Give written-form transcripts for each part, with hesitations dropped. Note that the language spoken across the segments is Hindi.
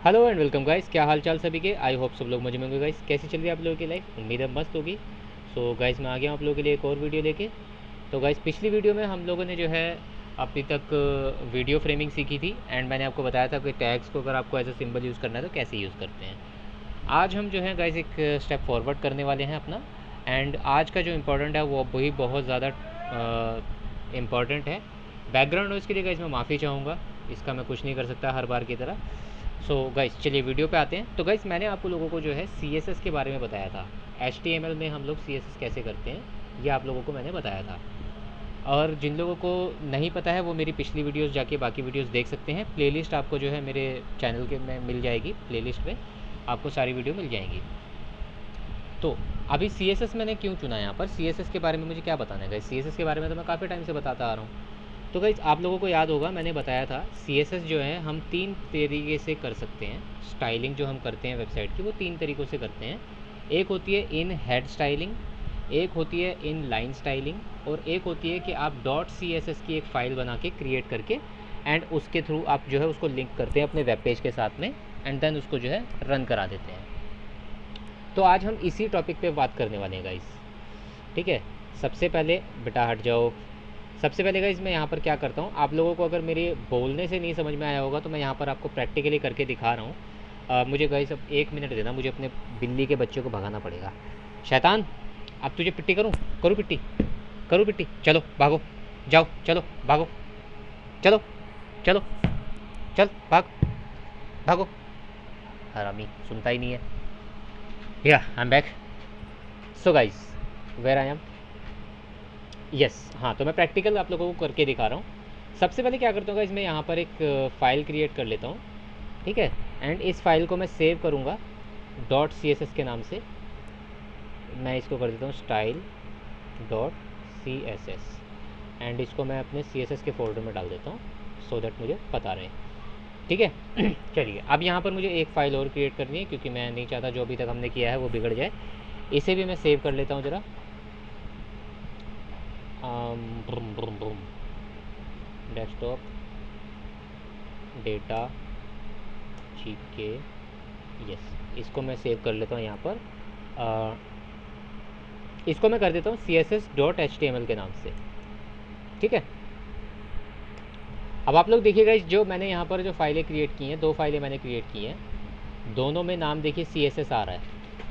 हेलो एंड वेलकम गाइस, क्या हाल चाल सभी के। आई होप सब लोग मजे में होंगे। गाइस कैसी चल रही है आप लोगों की लाइफ, उम्मीद है मस्त होगी। सो गाइस मैं आ गया हूँ आप लोगों के लिए एक और वीडियो लेके। तो गाइस पिछली वीडियो में हम लोगों ने जो है अभी तक वीडियो फ्रेमिंग सीखी थी एंड मैंने आपको बताया था कि टैग्स को अगर आपको एज अ सिंबल यूज़ करना है तो कैसे यूज़ करते हैं। आज हम जो है गाइस एक स्टेप फॉरवर्ड करने वाले हैं अपना। एंड आज का जो इम्पोर्टेंट है वो वही बहुत ज़्यादा इम्पॉर्टेंट है। बैकग्राउंड नॉइज़ के लिए गाइस मैं माफ़ी चाहूँगा, इसका मैं कुछ नहीं कर सकता हर बार की तरह। सो गाइस चलिए वीडियो पे आते हैं। तो गाइस मैंने आपको लोगों को जो है CSS के बारे में बताया था। HTML में हम लोग CSS कैसे करते हैं ये आप लोगों को मैंने बताया था। और जिन लोगों को नहीं पता है वो मेरी पिछली वीडियोस जाके बाकी वीडियोस देख सकते हैं। प्लेलिस्ट आपको जो है मेरे चैनल के में मिल जाएगी, प्लेलिस्ट में आपको सारी वीडियो मिल जाएंगी। तो अभी CSS मैंने क्यों चुना है यहाँ पर, CSS के बारे में मुझे क्या बताना है गाइस। CSS के बारे में तो मैं काफ़ी टाइम से बताता आ रहा हूँ। तो गाइस आप लोगों को याद होगा मैंने बताया था CSS जो है हम 3 तरीके से कर सकते हैं। स्टाइलिंग जो हम करते हैं वेबसाइट की वो 3 तरीक़ों से करते हैं। एक होती है इन हेड स्टाइलिंग, एक होती है इन लाइन स्टाइलिंग और एक होती है कि आप .css की एक फ़ाइल बना के क्रिएट करके एंड उसके थ्रू आप जो है उसको लिंक करते हैं अपने वेब पेज के साथ में एंड देन उसको जो है रन करा देते हैं। तो आज हम इसी टॉपिक पे बात करने वाले हैं गाइस, ठीक है। सबसे पहले बेटा हट जाओ। सबसे पहले गाइस मैं यहाँ पर क्या करता हूँ, आप लोगों को अगर मेरे बोलने से नहीं समझ में आया होगा तो मैं यहाँ पर आपको प्रैक्टिकली करके दिखा रहा हूँ। मुझे गाइस अब 1 मिनट देना, मुझे अपने बिल्ली के बच्चे को भगाना पड़ेगा। शैतान अब तुझे पिट्टी करूँ, करूँ पिट्टी, करूँ पिट्टी, चलो भागो, जाओ चलो भागो, चलो चलो चल भाग, भागो। हरामी सुनता ही नहीं है। या I am back. So guys where I am, yes हाँ। तो मैं प्रैक्टिकल आप लोगों को करके दिखा रहा हूँ। सबसे पहले क्या करता हूँ गाइस, मैं यहाँ पर एक फ़ाइल क्रिएट कर लेता हूँ, ठीक है। एंड इस फाइल को मैं सेव करूँगा .css के नाम से। मैं इसको कर देता हूँ स्टाइल .css एंड इसको मैं अपने CSS के फोल्डर में डाल देता हूँ सो दैट मुझे पता रहे, ठीक है। चलिए अब यहाँ पर मुझे एक फ़ाइल और क्रिएट करनी है क्योंकि मैं नहीं चाहता जो अभी तक हमने किया है वो बिगड़ जाए। इसे भी मैं सेव कर लेता हूँ ज़रा। डेस्कटॉप डेटा GK, यस इसको मैं सेव कर लेता हूँ यहाँ पर। इसको मैं कर देता हूँ CSS.html के नाम से, ठीक है। अब आप लोग देखिएगा जो मैंने यहाँ पर जो फाइलें क्रिएट की हैं, 2 फाइलें मैंने क्रिएट की हैं, दोनों में नाम देखिए CSS आ रहा है।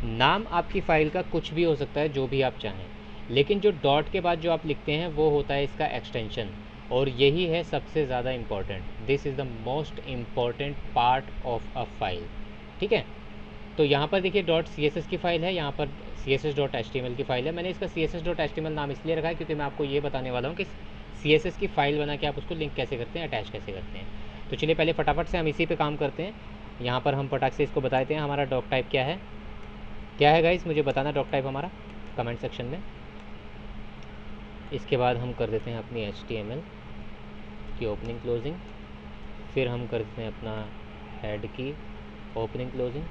नाम आपकी फ़ाइल का कुछ भी हो सकता है जो भी आप चाहें, लेकिन जो डॉट के बाद जो आप लिखते हैं वो होता है इसका एक्सटेंशन और यही है सबसे ज़्यादा important. This is the most important part of a file, ठीक है। तो यहाँ पर देखिए .css की फ़ाइल है, यहाँ पर CSS.html की फ़ाइल है। मैंने इसका CSS.html नाम इसलिए रखा है क्योंकि मैं आपको ये बताने वाला हूँ कि CSS की फ़ाइल बना के आप उसको लिंक कैसे करते हैं, अटैच कैसे करते हैं। तो चलिए पहले फटाफट से हम इसी पे काम करते हैं। यहाँ पर हम फटाक से इसको बताते हैं हमारा डॉक टाइप क्या है। क्या है गाइस मुझे बताना डॉक टाइप हमारा कमेंट सेक्शन में। इसके बाद हम कर देते हैं अपनी HTML की ओपनिंग क्लोजिंग, फिर हम कर देते हैं अपना हेड की ओपनिंग क्लोजिंग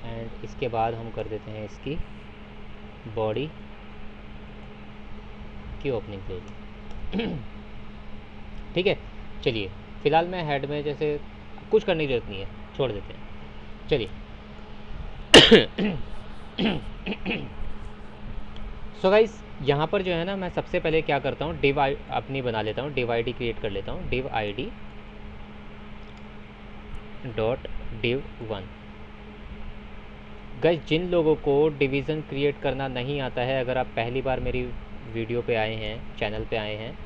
एंड इसके बाद हम कर देते हैं इसकी बॉडी की ओपनिंग क्लोजिंग, ठीक है। चलिए फ़िलहाल मैं हेड में जैसे कुछ करने की ज़रूरत नहीं है, छोड़ देते हैं। चलिए सो गाइस यहाँ पर जो है ना मैं सबसे पहले क्या करता हूँ, div अपनी बना लेता हूँ, div ID क्रिएट कर लेता हूँ, div ID .div1। गाइस जिन लोगों को डिवीज़न क्रिएट करना नहीं आता है, अगर आप पहली बार मेरी वीडियो पे आए हैं, चैनल पे आए हैं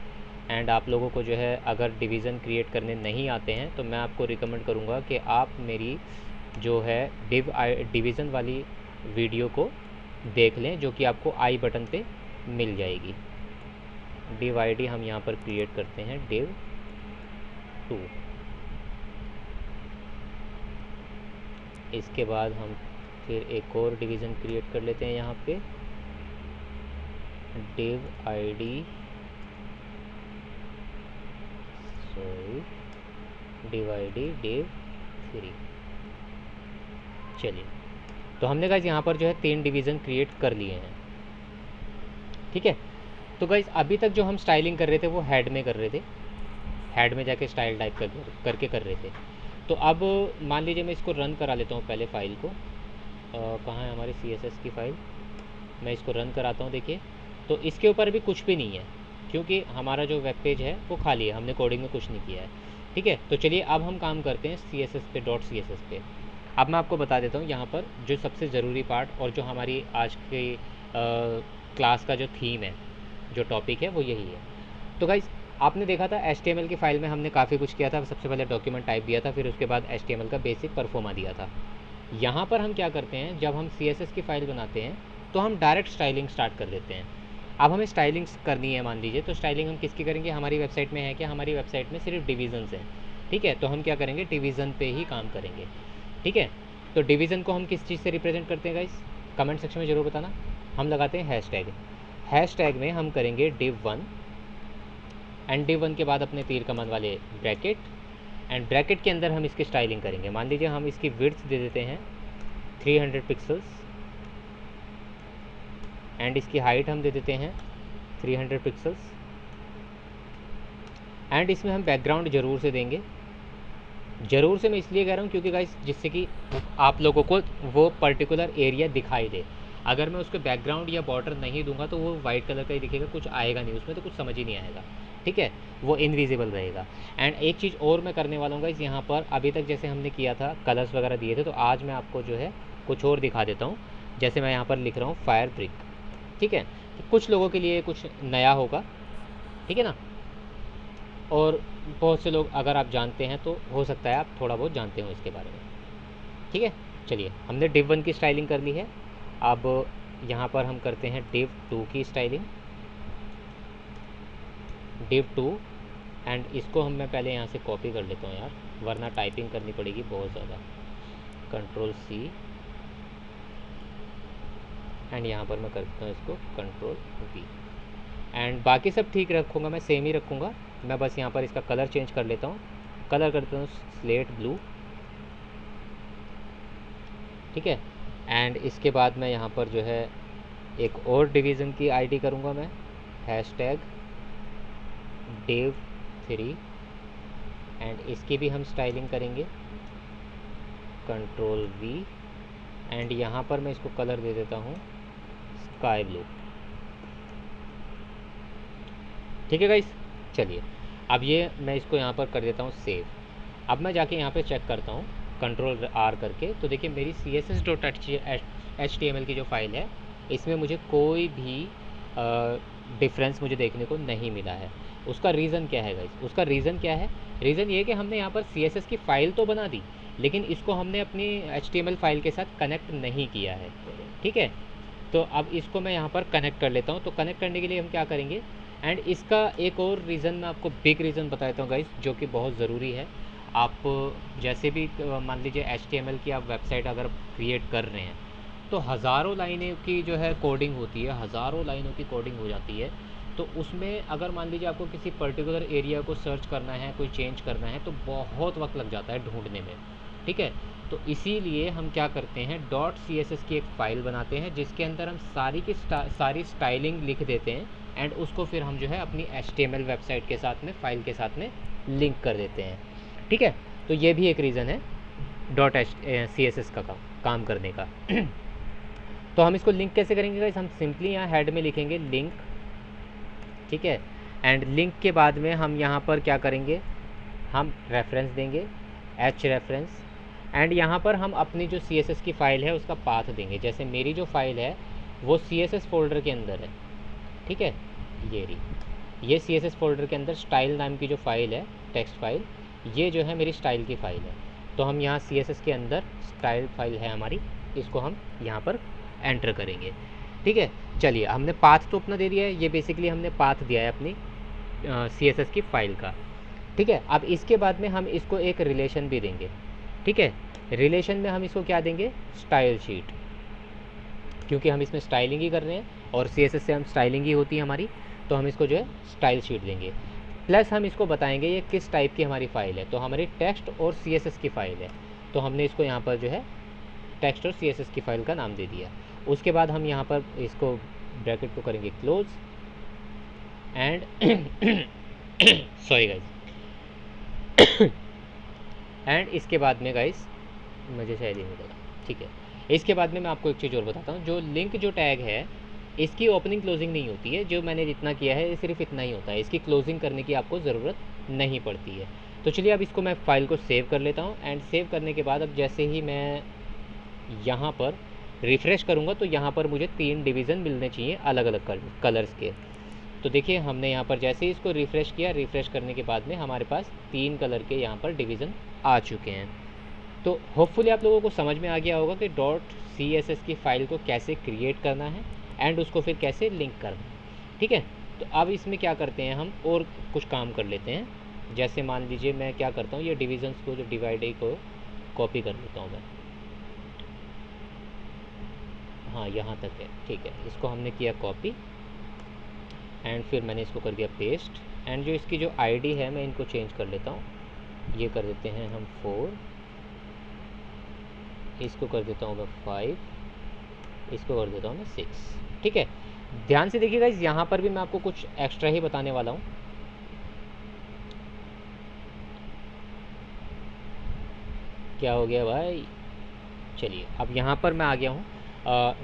एंड आप लोगों को जो है अगर डिवीज़न क्रिएट करने नहीं आते हैं तो मैं आपको रिकमेंड करूँगा कि आप मेरी जो है डिवीज़न वाली वीडियो को देख लें जो कि आपको आई बटन पे मिल जाएगी। div ID हम यहाँ पर क्रिएट करते हैं div2। इसके बाद हम फिर एक और डिवीज़न क्रिएट कर लेते हैं यहाँ पे div ID div3। चलिए तो हमने गाइस यहाँ पर जो है 3 डिवीज़न क्रिएट कर लिए हैं, ठीक है। तो गाइस अभी तक जो हम स्टाइलिंग कर रहे थे वो हेड में कर रहे थे, हेड में जाके स्टाइल टाइप करके कर रहे थे। तो अब मान लीजिए मैं इसको रन करा लेता हूँ पहले फ़ाइल को। कहाँ है हमारी CSS की फ़ाइल, मैं इसको रन कराता हूँ। देखिए तो इसके ऊपर अभी कुछ भी नहीं है, क्योंकि हमारा जो वेब पेज है वो खाली है, हमने कोडिंग में कुछ नहीं किया है। ठीक है, तो चलिए अब हम काम करते हैं CSS पे, .css पे। अब मैं आपको बता देता हूँ यहाँ पर जो सबसे ज़रूरी पार्ट और जो हमारी आज की क्लास का जो थीम है, जो टॉपिक है वो यही है। तो गाइस आपने देखा था HTML की फ़ाइल में हमने काफ़ी कुछ किया था। सबसे पहले डॉक्यूमेंट टाइप दिया था, फिर उसके बाद HTML का बेसिक परफॉर्मा दिया था। यहाँ पर हम क्या करते हैं, जब हम CSS की फ़ाइल बनाते हैं तो हम डायरेक्ट स्टाइलिंग स्टार्ट कर देते हैं। अब हमें स्टाइलिंग करनी है मान लीजिए, तो स्टाइलिंग हम किसकी करेंगे, हमारी वेबसाइट में है क्या, हमारी वेबसाइट में सिर्फ डिवीज़न्स हैं। ठीक है, तो हम क्या करेंगे, डिवीज़न पे ही काम करेंगे। ठीक है, तो डिवीज़न को हम किस चीज़ से रिप्रेजेंट करते हैं गाइस, कमेंट सेक्शन में ज़रूर बताना। हम लगाते हैं हैशटैग। हैशटैग में हम करेंगे div1 एंड div1 के बाद अपने तीर कमान वाले ब्रैकेट, एंड ब्रैकेट के अंदर हम इसकी स्टाइलिंग करेंगे। मान लीजिए हम इसकी विड्थ दे देते हैं 300 पिक्सल्स, एंड इसकी हाइट हम दे देते हैं 300 पिक्सल्स, एंड इसमें हम बैकग्राउंड ज़रूर से देंगे। ज़रूर से मैं इसलिए कह रहा हूँ क्योंकि गाइस जिससे कि आप लोगों को वो पर्टिकुलर एरिया दिखाई दे। अगर मैं उसके बैकग्राउंड या बॉर्डर नहीं दूंगा तो वो वाइट कलर का ही दिखेगा, कुछ आएगा नहीं उसमें, तो कुछ समझ ही नहीं आएगा। ठीक है, वो इनविजिबल रहेगा। एंड एक चीज़ और मैं करने वाला हूँ गाइस, यहाँ पर अभी तक जैसे हमने किया था कलर्स वगैरह दिए थे, तो आज मैं आपको जो है कुछ और दिखा देता हूँ। जैसे मैं यहाँ पर लिख रहा हूँ फायर ब्रिक। ठीक है, तो कुछ लोगों के लिए कुछ नया होगा। ठीक है ना, और बहुत से लोग अगर आप जानते हैं तो हो सकता है आप थोड़ा बहुत जानते हो इसके बारे में। ठीक है, चलिए हमने div1 की स्टाइलिंग कर ली है। अब यहाँ पर हम करते हैं div2 की स्टाइलिंग, div2, एंड इसको मैं पहले यहाँ से कॉपी कर लेता हूँ यार, वरना टाइपिंग करनी पड़ेगी बहुत ज़्यादा। Ctrl+C, एंड यहाँ पर मैं करता हूँ इसको Ctrl+V, एंड बाकी सब ठीक रखूँगा, मैं सेम ही रखूँगा। मैं बस यहाँ पर इसका कलर चेंज कर लेता हूँ, कलर करता हूँ स्लेट ब्लू। ठीक है, एंड इसके बाद मैं यहाँ पर जो है एक और डिवीज़न की आईडी करूँगा मैं, हैशटैग div3, एंड इसकी भी हम स्टाइलिंग करेंगे Ctrl+V, एंड यहाँ पर मैं इसको कलर दे देता हूँ स्काई ब्लू। ठीक है गाइस, चलिए अब ये मैं इसको यहाँ पर कर देता हूँ सेव। अब मैं जाके यहाँ पे चेक करता हूँ Ctrl+R करके, तो देखिए मेरी CSS.html की जो फाइल है इसमें मुझे कोई भी डिफरेंस मुझे देखने को नहीं मिला है। उसका रीज़न क्या है गाइस, उसका रीज़न क्या है, रीज़न ये है कि हमने यहाँ पर CSS की फ़ाइल तो बना दी, लेकिन इसको हमने अपनी HTML फाइल के साथ कनेक्ट नहीं किया है। ठीक है, तो अब इसको मैं यहाँ पर कनेक्ट कर लेता हूँ। तो कनेक्ट करने के लिए हम क्या करेंगे, एंड इसका एक और रीज़न मैं आपको बिग रीज़न बताता हूँ गाइस, जो कि बहुत ज़रूरी है। आप जैसे भी मान लीजिए HTML की आप वेबसाइट अगर क्रिएट कर रहे हैं तो हज़ारों लाइनें की जो है कोडिंग होती है, हज़ारों लाइनों की कोडिंग हो जाती है। तो उसमें अगर मान लीजिए आपको किसी पर्टिकुलर एरिया को सर्च करना है, कोई चेंज करना है, तो बहुत वक्त लग जाता है ढूंढने में। ठीक है, तो इसीलिए हम क्या करते हैं, .css की एक फ़ाइल बनाते हैं जिसके अंदर हम सारी की सारी स्टाइलिंग लिख देते हैं, एंड उसको फिर हम जो है अपनी HTML वेबसाइट के साथ में, फ़ाइल के साथ में लिंक कर देते हैं। ठीक है, तो ये भी एक रीज़न है .css का काम करने का। तो हम इसको लिंक कैसे करेंगे गाइस, हम सिंपली यहाँ हेड में लिखेंगे लिंक। ठीक है, एंड लिंक के बाद में हम यहाँ पर क्या करेंगे, हम रेफरेंस देंगे, h रेफरेंस, एंड यहाँ पर हम अपनी जो CSS की फ़ाइल है उसका पाथ देंगे। जैसे मेरी जो फ़ाइल है वो CSS फोल्डर के अंदर है। ठीक है, ये रही, ये CSS फोल्डर के अंदर स्टाइल नाम की जो फ़ाइल है, टेक्स्ट फाइल, ये जो है मेरी स्टाइल की फ़ाइल है। तो हम यहाँ CSS के अंदर स्टाइल फाइल है हमारी, इसको हम यहाँ पर एंटर करेंगे। ठीक है, चलिए हमने पाथ तो अपना दे दिया है, ये बेसिकली हमने पाथ दिया है अपनी CSS की फ़ाइल का। ठीक है, अब इसके बाद में हम इसको एक रिलेशन भी देंगे। ठीक है, रिलेशन में हम इसको क्या देंगे, स्टाइल शीट, क्योंकि हम इसमें स्टाइलिंग ही कर रहे हैं और CSS से हम स्टाइलिंग ही होती है हमारी, तो हम इसको जो है स्टाइल शीट देंगे। प्लस हम इसको बताएंगे ये किस टाइप की हमारी फ़ाइल है, तो हमारी टेक्स्ट और CSS की फ़ाइल है, तो हमने इसको यहाँ पर जो है टेक्स्ट और CSS की फ़ाइल का नाम दे दिया। उसके बाद हम यहाँ पर इसको ब्रैकेट को करेंगे close, and sorry guys, and इसके बाद में गाइस मुझे शायद ही मिलेगा, ठीक है। इसके बाद में मैं आपको एक चीज़ और बताता हूँ, जो लिंक जो टैग है इसकी ओपनिंग क्लोजिंग नहीं होती है, जो मैंने जितना किया है सिर्फ इतना ही होता है, इसकी क्लोजिंग करने की आपको ज़रूरत नहीं पड़ती है। तो चलिए अब इसको मैं फ़ाइल को सेव कर लेता हूँ। एंड सेव करने के बाद अब जैसे ही मैं यहाँ पर रिफ़्रेश करूँगा तो यहाँ पर मुझे 3 डिवीज़न मिलने चाहिए अलग अलग कलर्स के। तो देखिए हमने यहाँ पर जैसे ही इसको रिफ़्रेश किया, रिफ़्रेश करने के बाद में हमारे पास 3 कलर के यहाँ पर डिवीज़न आ चुके हैं। तो होपफुली आप लोगों को समझ में आ गया होगा कि .css की फ़ाइल को कैसे क्रिएट करना है एंड उसको फिर कैसे लिंक करना है, ठीक है। तो अब इसमें क्या करते हैं, हम और कुछ काम कर लेते हैं। जैसे मान लीजिए मैं क्या करता हूँ, ये डिविजन्स को, जो डिवाइड को कॉपी कर लेता हूँ मैं। हाँ यहाँ तक है, ठीक है। इसको हमने किया कॉपी एंड फिर मैंने इसको कर दिया पेस्ट। एंड जो इसकी जो आईडी है मैं इनको चेंज कर लेता हूँ, ये कर देते हैं हम 4, इसको कर देता हूँ मैं 5, इसको कर देता हूँ मैं 6, ठीक है। ध्यान से देखिएगा, इस यहाँ पर भी मैं आपको कुछ एक्स्ट्रा ही बताने वाला हूँ। क्या हो गया भाई, चलिए अब यहाँ पर मैं आ गया हूँ।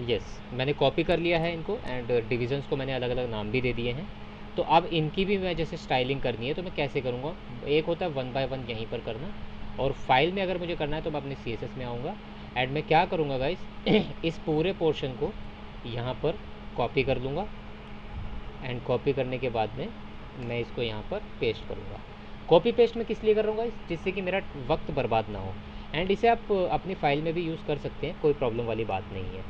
यस, मैंने कॉपी कर लिया है इनको एंड डिविजन्स को मैंने अलग अलग नाम भी दे दिए हैं। तो अब इनकी भी मैं जैसे स्टाइलिंग करनी है तो मैं कैसे करूँगा, एक होता है 1 बाय 1 यहीं पर करना, और फाइल में अगर मुझे करना है तो मैं अपने CSS में आऊँगा एंड मैं क्या करूँगा गाइस, इस पूरे पोर्शन को यहाँ पर कॉपी कर लूँगा एंड कॉपी करने के बाद में मैं इसको यहाँ पर पेस्ट करूँगा। कॉपी पेस्ट मैं किस लिए कर रहा हूँ गाइस, जिससे कि मेरा वक्त बर्बाद ना हो। एंड इसे आप अपनी फ़ाइल में भी यूज़ कर सकते हैं, कोई प्रॉब्लम वाली बात नहीं है,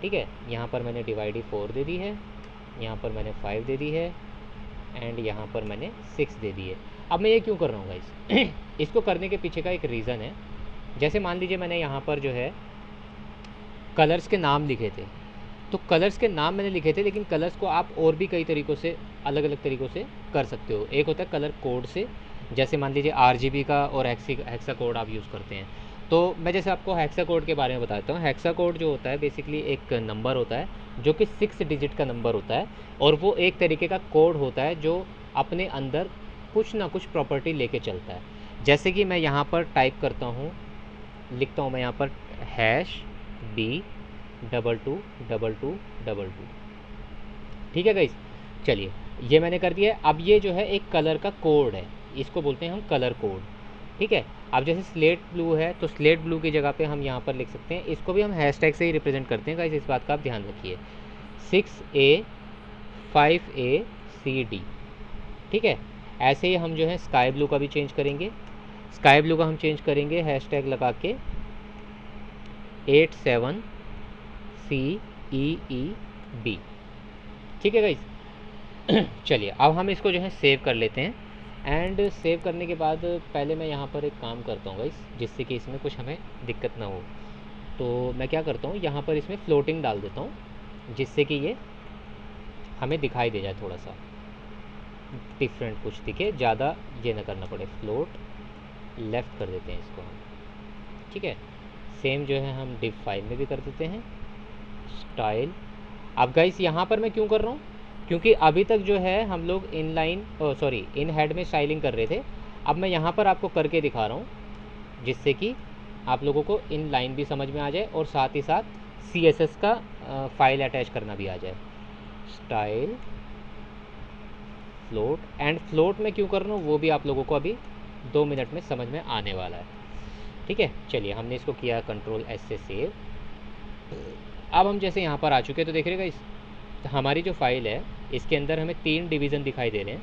ठीक है। यहाँ पर मैंने डिवाइड 4 दे दी है, यहाँ पर मैंने 5 दे दी है एंड यहाँ पर मैंने 6 दे दी है। अब मैं ये क्यों कर रहा हूँ गाइस, इसको करने के पीछे का एक रीज़न है। जैसे मान लीजिए मैंने यहाँ पर जो है कलर्स के नाम लिखे थे, तो कलर्स के नाम मैंने लिखे थे, लेकिन कलर्स को आप और भी कई तरीक़ों से, अलग अलग तरीक़ों से कर सकते हो। एक होता है कलर कोड से, जैसे मान लीजिए RGB का और हेक्सा कोड आप यूज़ करते हैं। तो मैं जैसे आपको हेक्सा कोड के बारे में बताता हूँ। हेक्सा कोड जो होता है बेसिकली एक नंबर होता है जो कि 6 डिजिट का नंबर होता है, और वो एक तरीके का कोड होता है जो अपने अंदर कुछ ना कुछ प्रॉपर्टी लेके चलता है। जैसे कि मैं यहाँ पर टाइप करता हूँ, लिखता हूँ मैं यहाँ पर #B222222, ठीक है गाइस। चलिए ये मैंने कर दिया। अब ये जो है एक कलर का कोड है, इसको बोलते हैं हम कलर कोड, ठीक है। अब जैसे स्लेट ब्लू है तो स्लेट ब्लू की जगह पे हम यहाँ पर लिख सकते हैं, इसको भी हम हैशटैग से ही रिप्रेजेंट करते हैं गाइस, इस बात का आप ध्यान रखिए। 6A 5A CD, ठीक है। ऐसे ही हम जो है स्काई ब्लू का भी चेंज करेंगे। स्काई ब्लू का हम चेंज करेंगे हैशटैग लगा के 87CEEB, ठीक है गाइस। चलिए अब हम इसको जो है सेव कर लेते हैं। एंड सेव करने के बाद पहले मैं यहाँ पर एक काम करता हूँ गाइस, जिससे कि इसमें कुछ हमें दिक्कत ना हो। तो मैं क्या करता हूँ, यहाँ पर इसमें फ्लोटिंग डाल देता हूँ, जिससे कि ये हमें दिखाई दे जाए, थोड़ा सा डिफरेंट कुछ दिखे, ज़्यादा ये ना करना पड़े। फ्लोट लेफ़्ट कर देते हैं इसको हम, ठीक है। सेम जो है हम div फाइल में भी कर देते हैं, स्टाइल। अब गाइस यहाँ पर मैं क्यों कर रहा हूँ, क्योंकि अभी तक जो है हम लोग इन हेड में स्टाइलिंग कर रहे थे। अब मैं यहाँ पर आपको करके दिखा रहा हूँ, जिससे कि आप लोगों को इन लाइन भी समझ में आ जाए और साथ ही साथ CSS का फाइल अटैच करना भी आ जाए। स्टाइल फ्लोट, एंड फ्लोट में क्यों कर रहा हूँ वो भी आप लोगों को अभी 2 मिनट में समझ में आने वाला है, ठीक है। चलिए हमने इसको किया Ctrl+S से सेव। अब हम जैसे यहाँ पर आ चुके हैं तो देखिएगा इस हमारी जो फाइल है इसके अंदर हमें 3 डिवीज़न दिखाई दे रहे हैं,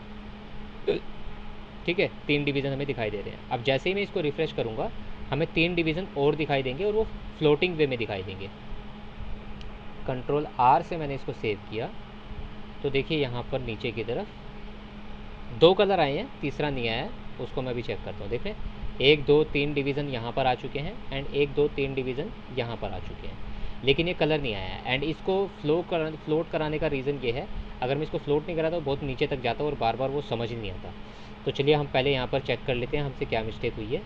ठीक है। 3 डिवीज़न हमें दिखाई दे रहे हैं। अब जैसे ही मैं इसको रिफ़्रेश करूँगा हमें 3 डिवीज़न और दिखाई देंगे, और वो फ्लोटिंग वे में दिखाई देंगे। Ctrl+R से मैंने इसको सेव किया तो देखिए यहाँ पर नीचे की तरफ 2 कलर आए हैं, तीसरा नहीं आया है, उसको मैं भी चेक करता हूँ। देखें 1 2 3 डिवीज़न यहाँ पर आ चुके हैं एंड 1 2 3 डिवीज़न यहाँ पर आ चुके हैं, लेकिन ये कलर नहीं आया है। एंड इसको फ्लोट कराने का रीज़न ये है, अगर मैं इसको फ्लोट नहीं करा तो बहुत नीचे तक जाता और बार बार वो समझ ही नहीं आता। तो चलिए हम पहले यहाँ पर चेक कर लेते हैं हमसे क्या मिस्टेक हुई है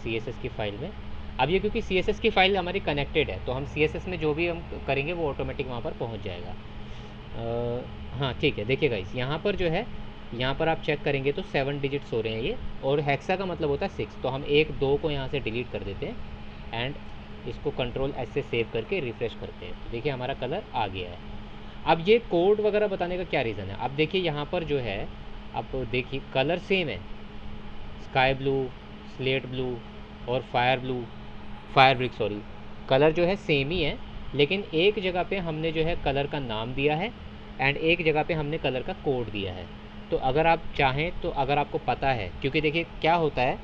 CSS की फ़ाइल में। अब ये क्योंकि CSS की फ़ाइल हमारी कनेक्टेड है तो हम CSS में जो भी हम करेंगे वो ऑटोमेटिक वहाँ पर पहुँच जाएगा। हाँ ठीक है, देखिए गाइस यहाँ पर जो है यहाँ पर आप चेक करेंगे तो 7 डिजिट्स हो रहे हैं ये, और हेक्सा का मतलब होता है 6। तो हम 1 2 को यहाँ से डिलीट कर देते हैं एंड इसको कंट्रोल एस से सेव करके रिफ़्रेश करते हैं। तो देखिए हमारा कलर आ गया है। अब ये कोड वगैरह बताने का क्या रीज़न है, अब देखिए यहाँ पर जो है, अब देखिए कलर सेम है, स्काई ब्लू, स्लेट ब्लू और फायर ब्रिक सॉरी, कलर जो है सेम ही है, लेकिन एक जगह पे हमने जो है कलर का नाम दिया है एंड एक जगह पे हमने कलर का कोड दिया है। तो अगर आप चाहें तो, अगर आपको पता है, क्योंकि देखिए क्या होता है,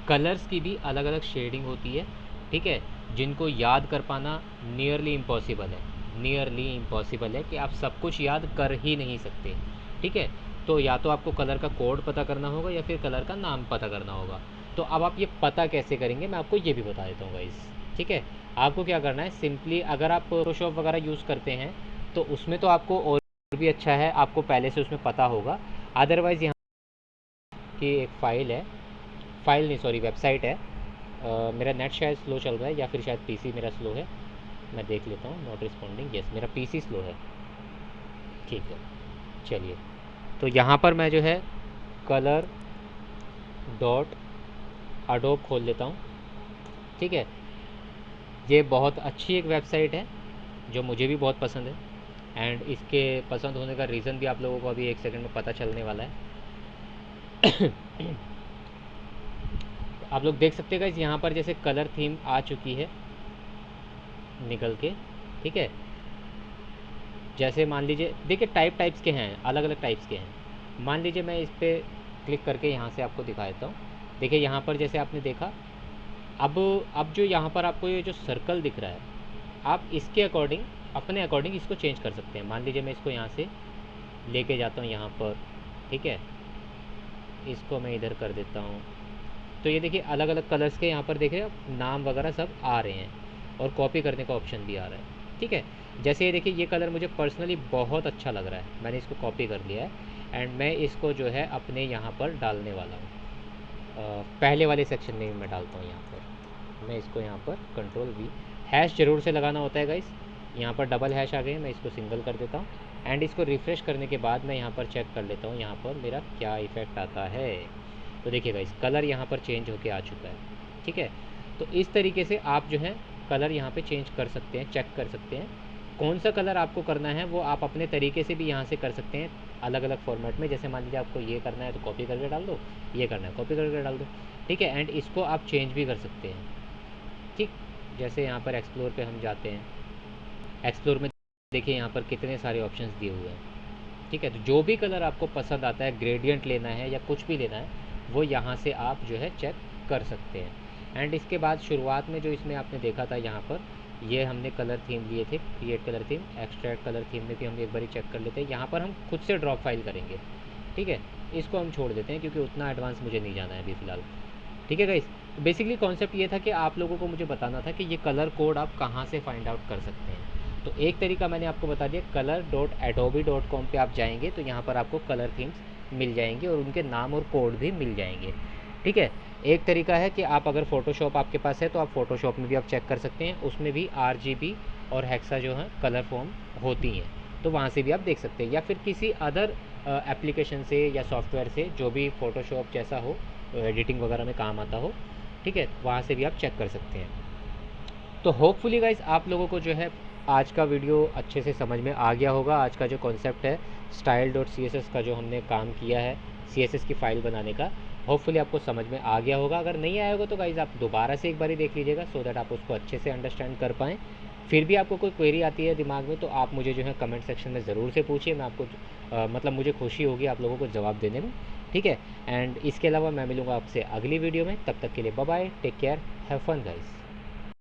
कलर्स की भी अलग अलग शेडिंग होती है, ठीक है, जिनको याद कर पाना नियरली इम्पॉसिबल है कि आप सब कुछ याद कर ही नहीं सकते, ठीक है। तो या तो आपको कलर का कोड पता करना होगा या फिर कलर का नाम पता करना होगा। तो अब आप ये पता कैसे करेंगे, मैं आपको ये भी बता देता हूँ गाइस, ठीक है। आपको क्या करना है, सिंपली अगर आप फोटोशॉप वगैरह यूज़ करते हैं तो उसमें तो आपको और भी अच्छा है, आपको पहले से उसमें पता होगा। अदरवाइज़ यहाँ की एक फाइल नहीं सॉरी वेबसाइट है, मेरा नेट शायद स्लो चल रहा है या फिर शायद पीसी मेरा स्लो है, मैं देख लेता हूँ। नॉट रिस्पॉन्डिंग, यस मेरा पीसी स्लो है, ठीक है। चलिए, तो यहाँ पर मैं जो है कलर डॉट अडोब खोल लेता हूँ, ठीक है। ये बहुत अच्छी एक वेबसाइट है जो मुझे भी बहुत पसंद है एंड इसके पसंद होने का रीज़न भी आप लोगों को अभी एक सेकंड में पता चलने वाला है। आप लोग देख सकते हैं यहाँ पर जैसे कलर थीम आ चुकी है निकल के, ठीक है। जैसे मान लीजिए, देखिए टाइप्स के हैं, अलग अलग टाइप्स के हैं। मान लीजिए मैं इस पर क्लिक करके यहाँ से आपको दिखा देता हूँ। देखिए यहाँ पर जैसे आपने देखा, अब जो यहाँ पर आपको ये जो सर्कल दिख रहा है, आप इसके अकॉर्डिंग, अपने अकॉर्डिंग इसको चेंज कर सकते हैं। मान लीजिए मैं इसको यहाँ से लेके जाता हूँ यहाँ पर, ठीक है, इसको मैं इधर कर देता हूँ। तो ये देखिए अलग अलग कलर्स के यहाँ पर देख रहे हैं आप, नाम वगैरह सब आ रहे हैं और कॉपी करने का ऑप्शन भी आ रहा है, ठीक है। जैसे ये देखिए, ये कलर मुझे पर्सनली बहुत अच्छा लग रहा है, मैंने इसको कॉपी कर लिया है एंड मैं इसको जो है अपने यहाँ पर डालने वाला हूँ। पहले वाले सेक्शन में मैं डालता हूँ। यहाँ पर मैं इसको यहाँ पर कंट्रोल वी, हैश ज़रूर से लगाना होता है गाइस। यहाँ पर डबल हैश आ गए, मैं इसको सिंगल कर देता हूँ एंड इसको रिफ़्रेश करने के बाद मैं यहाँ पर चेक कर लेता हूँ यहाँ पर मेरा क्या इफ़ेक्ट आता है। तो देखिए गाइस, कलर यहाँ पर चेंज होके आ चुका है, ठीक है। तो इस तरीके से आप जो है कलर यहाँ पे चेंज कर सकते हैं, चेक कर सकते हैं कौन सा कलर आपको करना है, वो आप अपने तरीके से भी यहाँ से कर सकते हैं, अलग अलग फॉर्मेट में। जैसे मान लीजिए आपको ये करना है तो कॉपी करके डाल दो, ये करना है कॉपी करके डाल दो, ठीक है। एंड इसको आप चेंज भी कर सकते हैं, ठीक। जैसे यहाँ पर एक्सप्लोर पे हम जाते हैं, एक्सप्लोर में देखिए यहाँ पर कितने सारे ऑप्शंस दिए हुए हैं, ठीक है। तो जो भी कलर आपको पसंद आता है, ग्रेडियंट लेना है या कुछ भी लेना है, वो यहाँ से आप जो है चेक कर सकते हैं। एंड इसके बाद शुरुआत में जो इसमें आपने देखा था, यहाँ पर ये हमने कलर थीम लिए थे, create colour theme, extract colour theme में भी हम एक बार चेक कर लेते हैं। यहाँ पर हम खुद से ड्रॉप फाइल करेंगे, ठीक है। इसको हम छोड़ देते हैं क्योंकि उतना एडवांस मुझे नहीं जाना है अभी फ़िलहाल, ठीक है गाइस। बेसिकली कॉन्सेप्ट ये था कि आप लोगों को मुझे बताना था कि ये कलर कोड आप कहाँ से फाइंड आउट कर सकते हैं। तो एक तरीका मैंने आपको बता दिया, color.adobe.com पे आप जाएंगे तो यहाँ पर आपको कलर थीम्स मिल जाएंगे और उनके नाम और कोड भी मिल जाएंगे, ठीक है। एक तरीका है कि आप अगर फ़ोटोशॉप आपके पास है तो आप फ़ोटोशॉप में भी आप चेक कर सकते हैं, उसमें भी RGB और हेक्सा जो है कलर फॉर्म होती हैं, तो वहाँ से भी आप देख सकते हैं। या फिर किसी अदर एप्लीकेशन से या सॉफ्टवेयर से, जो भी फ़ोटोशॉप जैसा हो, एडिटिंग वगैरह में काम आता हो, ठीक है, वहाँ से भी आप चेक कर सकते हैं। तो होपफुली गाइस आप लोगों को जो है आज का वीडियो अच्छे से समझ में आ गया होगा। आज का जो कॉन्सेप्ट है style.css का, जो हमने काम किया है CSS की फ़ाइल बनाने का, होपफुली आपको समझ में आ गया होगा। अगर नहीं आया होगा तो गाइस आप दोबारा से एक बार देख लीजिएगा, सो दैट आप उसको अच्छे से अंडरस्टैंड कर पाएँ। फिर भी आपको कोई क्वेरी आती है दिमाग में तो आप मुझे जो है कमेंट सेक्शन में ज़रूर से पूछिए, मैं आपको मतलब मुझे खुशी होगी आप लोगों को जवाब देने में, ठीक है। एंड इसके अलावा मैं मिलूँगा आपसे अगली वीडियो में, तब तक के लिए bye bye, take care, have fun guys.